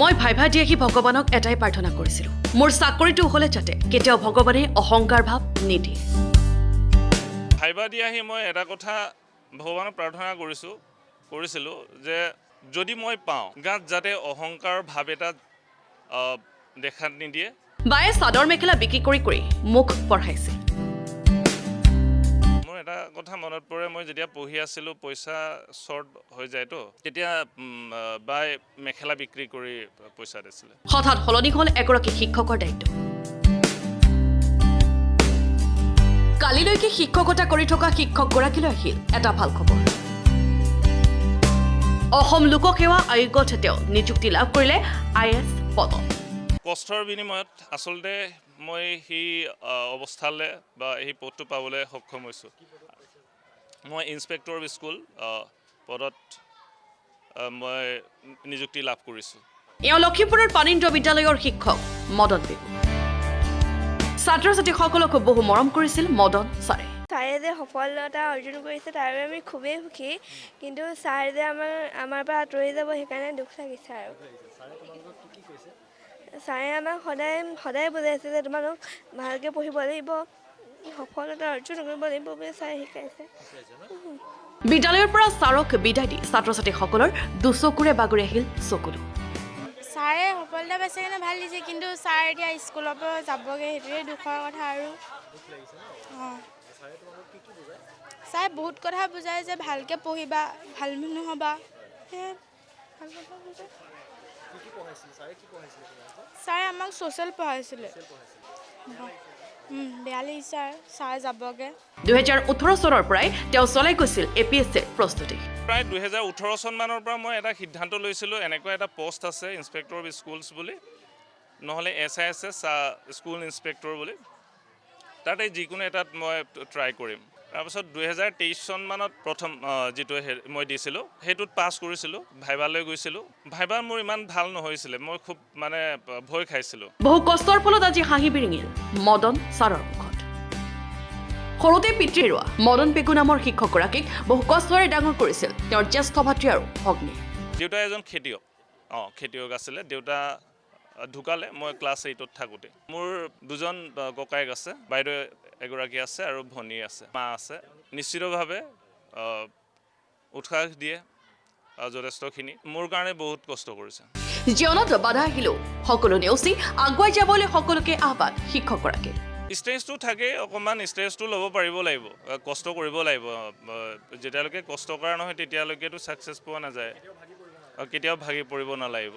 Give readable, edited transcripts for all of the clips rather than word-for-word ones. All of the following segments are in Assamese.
মই ভাইভা দি আহি ভগৱানক এটাই প্ৰাৰ্থনা কৰিছিলোঁ মোৰ চাকৰিটো হ'লে যাতে কেতিয়াও ভগৱানে অহংকাৰ ভাৱ নিদিয়ে ভাইভা দি আহি মই এটা কথা ভগৱানক প্ৰাৰ্থনা কৰিছিলোঁ যে যদি মই পাওঁ গাত যাতে অহংকাৰ ভাৱ এটা দেখা নিদিয়ে বায়ে চাদৰ মেখেলা বিক্ৰী কৰি মুখ পঢ়াইছিল মোৰ এটা কথা মনত পৰে মই যেতিয়া পঢ়ি আছিলোঁ পইচা শ্বৰ্ট হৈ যায়তো তেতিয়া বাই মেখেলা বিক্ৰী কৰি পইচা দিছিলে হঠাৎ সলনি হ'ল এগৰাকী শিক্ষকৰ দায়িত্ব কালিলৈকে শিক্ষকতা কৰি থকা শিক্ষকগৰাকীলৈ আহিল এটা ভাল খবৰ অসম লোকসেৱা আয়োগত তেওঁ নিযুক্তি লাভ কৰিলে IAS পদত কষ্টৰ বিনিময়ত আচলতে মই সেই অৱস্থালৈ বা সেই পদটো পাবলৈ সক্ষম হৈছোঁ মই ইনস্পেক্টৰ অফ স্কুল পদত মই নিযুক্তি লাভ কৰিছোঁ এওঁ লখিমপুৰৰ পানীন্দ্ৰ বিদ্যালয়ৰ শিক্ষক মদন পেগু ছাত্ৰ ছাত্ৰীসকলক বহু মৰম কৰিছিল মদন ছাৰে ছাৰে যে সফলতা অৰ্জন কৰিছে তাৰ বাবে আমি খুবেই সুখী কিন্তু ছাৰ যে আমাৰ পৰা আঁতৰি যাব সেইকাৰণে দুখ লাগিছে আৰু ছাৰে আমাক সদায় বুজাইছে যে তোমালোক ভালকৈ পঢ়িব লাগিব সফলতা অৰ্জন কৰিব লাগিব বুলি ছাৰে শিকাইছে বিদ্যালয়ৰ পৰা ছাৰক বিদায় দি ছাত্ৰ ছাত্ৰীসকলৰ দুচকুৰে বাগৰি আহিল চকুলো ছাৰে সফলতা পাইছে কাৰণে ভাল দিছে কিন্তু ছাৰ এতিয়া স্কুলৰ পৰা যাবগৈ সেইটোৱে দুখৰ কথা আৰু ছাৰে বহুত কথা বুজায় যে ভালকৈ পঢ়িবা ভাল মানুহ হ'বা সেয়ে ভাল কথা বুজায় ছাৰে আমাক ছ'চিয়েল পঢ়াইছিলে বেয়া লাগিছে ছাৰ যাবগৈ 2018 চনৰ পৰাই তেওঁ চলাই গৈছিল APSCৰ প্ৰস্তুতি প্ৰায় 2018 চনমানৰ পৰা মই এটা সিদ্ধান্ত লৈছিলোঁ এনেকুৱা এটা পষ্ট আছে ইনস্পেক্টৰ অফ স্কুলছ বুলি নহ'লে SISS স্কুল ইনস্পেক্টৰ বুলি তাতে যিকোনো এটাত মই ট্ৰাই কৰিম তাৰপিছত 2023 চনমানত প্ৰথম যিটো মই দিছিলোঁ সেইটোত পাছ কৰিছিলোঁ ভাইভালৈ গৈছিলোঁ ভাইভা মোৰ ইমান ভাল নহৈছিলে মই খুব মানে ভয় খাইছিলোঁ বহু কষ্টৰ ফলত আজি হাঁহি বিৰিঙিল মদন ছাৰৰ মুখত সৰুতে পিতৃ হেৰুৱা মদন পেগু নামৰ শিক্ষকগৰাকীক বহু কষ্টৰে ডাঙৰ কৰিছিল তেওঁৰ জ্যেষ্ঠ ভাতৃ আৰু ভগ্নী দেউতা এজন খেতিয়ক আছিলে দেউতা ঢুকালে মই ক্লাছ 8ত থাকোঁতে মোৰ দুজন ককায়েক আছে বাইদেউ এগৰাকী আছে আৰু ভনী আছে মা আছে নিশ্চিতভাৱে উৎসাহ দিয়ে যথেষ্টখিনি মোৰ কাৰণে বহুত কষ্ট কৰিছে জীৱনত বাধা আহিলেও সকলো নেওচি আগুৱাই যাবলৈ সকলোকে আহ্বান শিক্ষকগৰাকীৰ ষ্টেজটো থাকে অকণমান ষ্টেজটো ল'ব পাৰিব লাগিব কষ্ট কৰিব লাগিব যেতিয়ালৈকে কষ্ট কৰা নহয় তেতিয়ালৈকেতো ছাকচেছ পোৱা নাযায় কেতিয়াও ভাগি পৰিব নালাগিব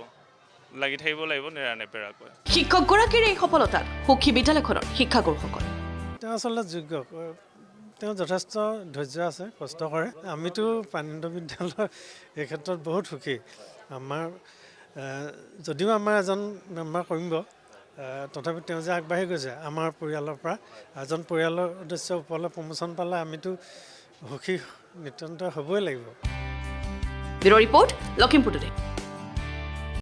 লাগি থাকিব লাগিব নেৰানেপেৰাকৈ শিক্ষকগৰাকীৰ এই সফলতাত সুখী বিদ্যালয়খনৰ শিক্ষাগুৰুসকল তেওঁ আচলতে যোগ্য তেওঁ যথেষ্ট ধৈৰ্য আছে কষ্ট কৰে আমিতো পানীন্দ্ৰ বিদ্যালয় এই ক্ষেত্ৰত বহুত সুখী আমাৰ যদিও আমাৰ এজন মেম্বাৰ কমিব তথাপি তেওঁ যে আগবাঢ়ি গৈছে আমাৰ পৰিয়ালৰ পৰা এজন পৰিয়ালৰ সদস্য ওপৰলৈ প্ৰমোশ্যন পালে আমিতো সুখী নিতান্ত হ'বই লাগিব ব্যুৰ' ৰিপৰ্ট লখিমপুৰ টুডে